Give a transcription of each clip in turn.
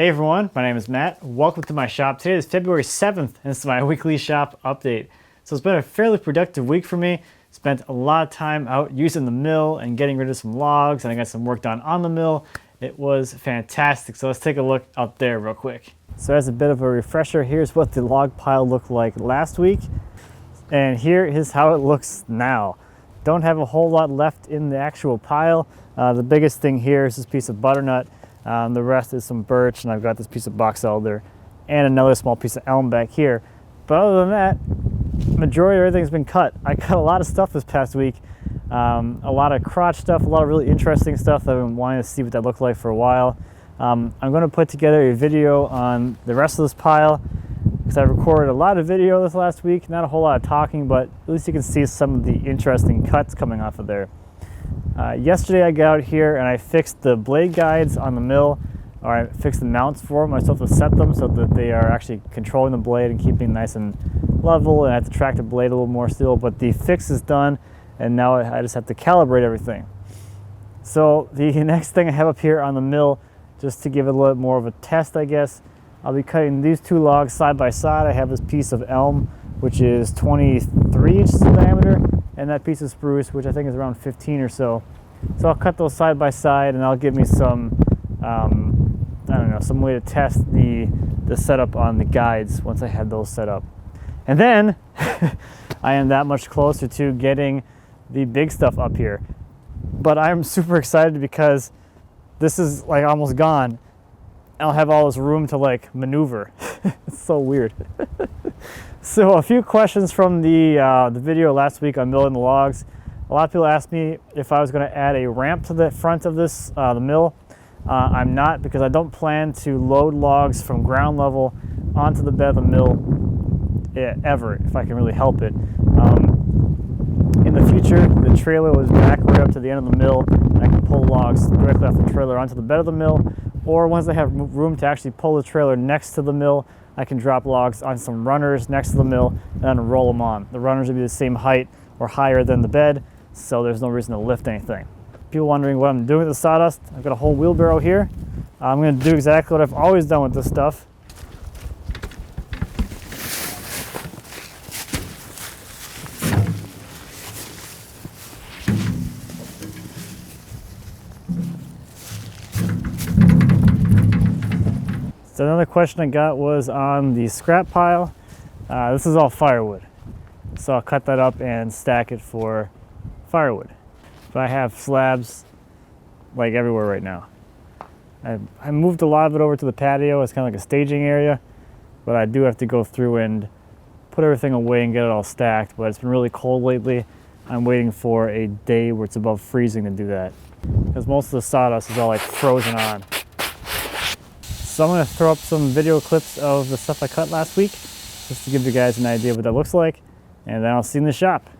Hey everyone, my name is Matt. Welcome to my shop. Today is February 7th and this is my weekly shop update. So it's been a fairly productive week for me. Spent a lot of time out using the mill and getting rid of some logs, and I got some work done on the mill. It was fantastic. So let's take a look out there real quick. So as a bit of a refresher, here's what the log pile looked like last week. And here is how it looks now. Don't have a whole lot left in the actual pile. The biggest thing here is this piece of butternut. The rest is some birch, and I've got this piece of box elder and another small piece of elm back here. But other than that, majority of everything's been cut. I cut a lot of stuff this past week. A lot of crotch stuff, a lot of really interesting stuff that I've been wanting to see what that looked like for a while. I'm going to put together a video on the rest of this pile because I recorded a lot of video this last week. Not a whole lot of talking, but at least you can see some of the interesting cuts coming off of there. Yesterday I got out here and I fixed the blade guides on the mill, or I fixed the mounts for them. I still have to set them so that they are actually controlling the blade and keeping it nice and level, and I have to track the blade a little more still, but the fix is done and now I just have to calibrate everything. So the next thing I have up here on the mill, just to give it a little more of a test I guess, I'll be cutting these two logs side by side. I have this piece of elm which is 23 inches in diameter, and that piece of spruce, which I think is around 15 or so. So I'll cut those side by side, and that'll give me some, I don't know, some way to test the setup on the guides once I have those set up. And then I am that much closer to getting the big stuff up here. But I'm super excited because this is like almost gone. I'll have all this room to like maneuver. It's so weird. So a few questions from the video last week on milling the logs. A lot of people asked me if I was going to add a ramp to the front of this the mill. I'm not, because I don't plan to load logs from ground level onto the bed of the mill ever, if I can really help it. In the future, the trailer was back right up to the end of the mill, and I can pull logs directly off the trailer onto the bed of the mill, or once I have room to actually pull the trailer next to the mill, I can drop logs on some runners next to the mill and then roll them on. The runners will be the same height or higher than the bed, so there's no reason to lift anything. People wondering what I'm doing with the sawdust, I've got a whole wheelbarrow here. I'm going to do exactly what I've always done with this stuff. So another question I got was on the scrap pile. This is all firewood, so I'll cut that up and stack it for firewood. But I have slabs like everywhere right now. I moved a lot of it over to the patio. It's kind of like a staging area, but I do have to go through and put everything away and get it all stacked. But it's been really cold lately. I'm waiting for a day where it's above freezing to do that, because most of the sawdust is all like frozen on. So I'm going to throw up some video clips of the stuff I cut last week, just to give you guys an idea of what that looks like, and then I'll see you in the shop.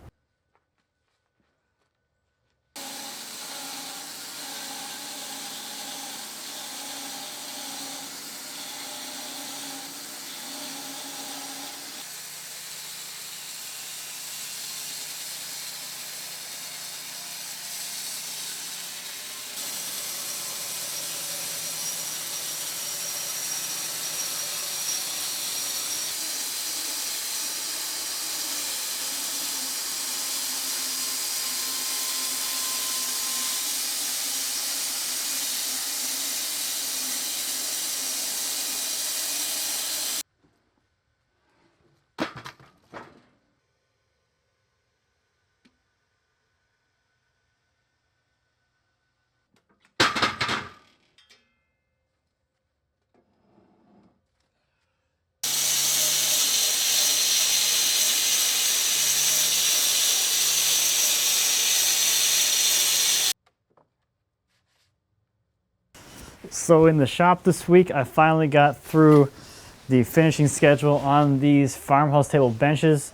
So in the shop this week, I finally got through the finishing schedule on these farmhouse table benches,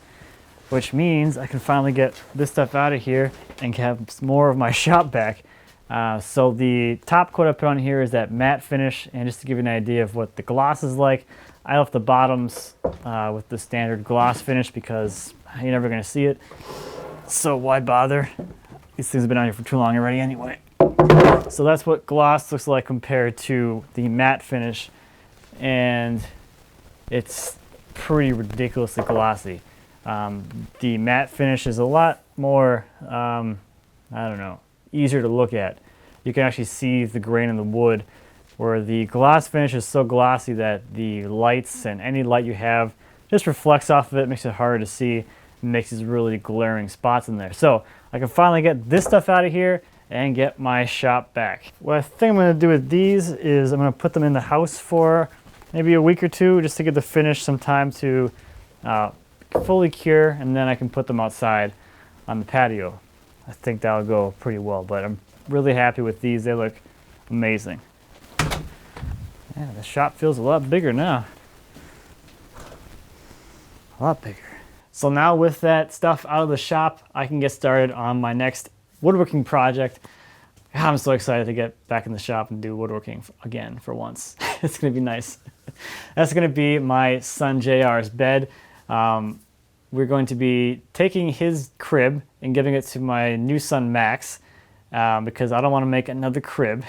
which means I can finally get this stuff out of here and have more of my shop back. So the top coat I put on here is that matte finish, and just to give you an idea of what the gloss is like, I left the bottoms with the standard gloss finish because you're never going to see it. So why bother? These things have been on here for too long already anyway. So that's what gloss looks like compared to the matte finish. and it's pretty ridiculously glossy. The matte finish is a lot more, I don't know, easier to look at. You can actually see the grain in the wood, where the gloss finish is so glossy that the lights and any light you have just reflects off of it, makes it harder to see, and makes these really glaring spots in there. So I can finally get this stuff out of here and get my shop back. What I think I'm going to do with these is I'm going to put them in the house for maybe a week or two, just to give the finish some time to fully cure, and then I can put them outside on the patio. I think that'll go pretty well, but I'm really happy with these. They look amazing. Yeah, the shop feels a lot bigger now. A lot bigger. So now with that stuff out of the shop, I can get started on my next woodworking project. God, I'm so excited to get back in the shop and do woodworking again for once. It's gonna be nice. That's gonna be my son JR's bed. We're going to be taking his crib and giving it to my new son Max, because I don't want to make another crib.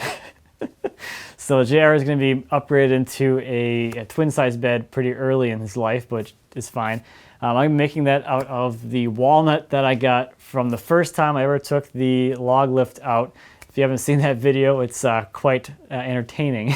So JR is going to be upgraded into a twin size bed pretty early in his life, but it's fine. I'm making that out of the walnut that I got from the first time I ever took the log lift out. If you haven't seen that video, it's quite entertaining.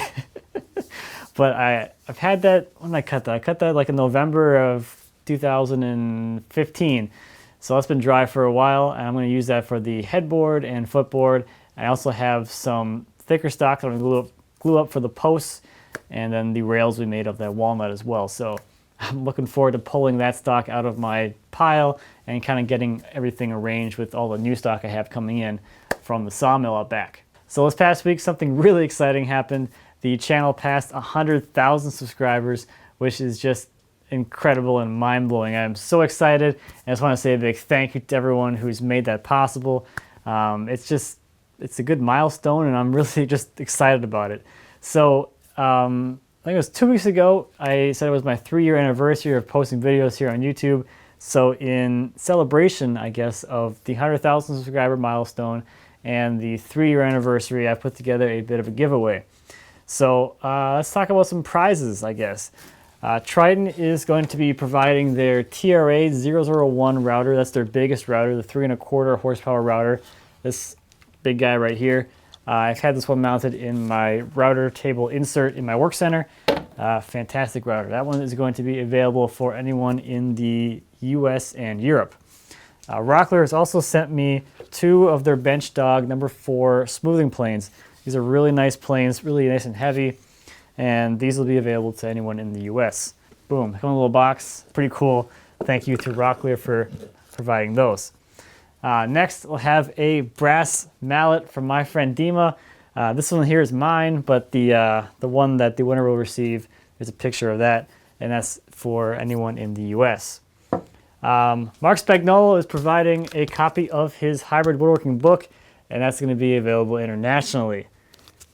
But I've had that, when did I cut that? I cut that like in November of 2015. So that's been dry for a while, and I'm going to use that for the headboard and footboard. I also have some thicker stock that I'm going to glue up for the posts, and then the rails we made of that walnut as well. So I'm looking forward to pulling that stock out of my pile and kind of getting everything arranged with all the new stock I have coming in from the sawmill out back. So this past week, something really exciting happened. The channel passed 100,000 subscribers, which is just incredible and mind-blowing. I'm so excited. I just want to say a big thank you to everyone who's made that possible. It's a good milestone, and I'm really just excited about it. So I think it was 2 weeks ago, I said it was my 3-year anniversary of posting videos here on YouTube. So in celebration, I guess, of the 100,000 subscriber milestone and the 3-year anniversary, I put together a bit of a giveaway. So let's talk about some prizes, I guess. Triton is going to be providing their TRA 001 router. That's their biggest router, the 3¼ horsepower router. This big guy right here. I've had this one mounted in my router table insert in my work center. Fantastic router. That one is going to be available for anyone in the US and Europe. Rockler has also sent me 2 of their Bench Dog #4 smoothing planes. These are really nice planes, really nice and heavy, and these will be available to anyone in the US. Boom, come in a little box, pretty cool. Thank you to Rockler for providing those. Next, we'll have a brass mallet from my friend Dima. This one here is mine, but the one that the winner will receive is a picture of that, and that's for anyone in the US. Mark Spagnolo is providing a copy of his hybrid woodworking book, and that's going to be available internationally.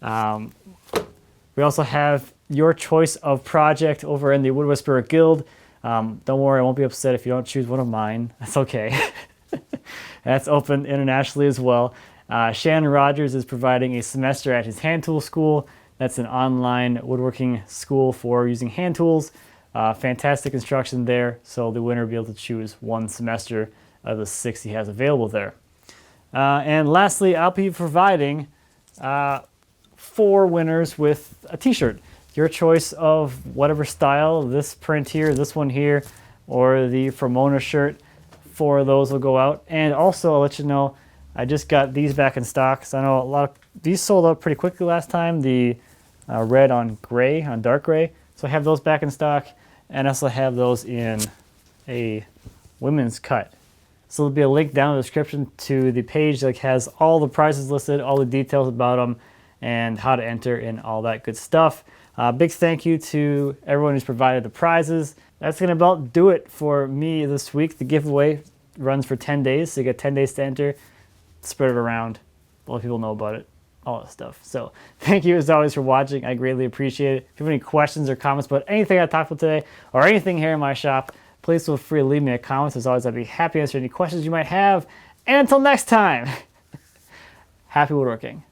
We also have your choice of project over in the Wood Whisperer Guild. Don't worry, I won't be upset if you don't choose one of mine. That's okay. That's open internationally as well. Shannon Rogers is providing a semester at his hand tool school. That's an online woodworking school for using hand tools. Fantastic instruction there, so the winner will be able to choose one semester of the 6 he has available there. And lastly, I'll be providing 4 winners with a t-shirt. Your choice of whatever style, this print here, this one here, or the Cremona shirt. 4 of those will go out. And also, I'll let you know, I just got these back in stock. So I know a lot of these sold out pretty quickly last time. The red on gray, on dark gray. So I have those back in stock, and I also have those in a women's cut. So there'll be a link down in the description to the page that has all the prices listed, all the details about them, and how to enter and all that good stuff. Big thank you to everyone who's provided the prizes. That's going to about do it for me this week. The giveaway runs for 10 days, so you get 10 days to enter. Spread it around. Let people know about it, all that stuff. So thank you as always for watching. I greatly appreciate it. If you have any questions or comments about anything I talked about today or anything here in my shop, please feel free to leave me a comment. As always, I'd be happy to answer any questions you might have. And until next time, happy woodworking.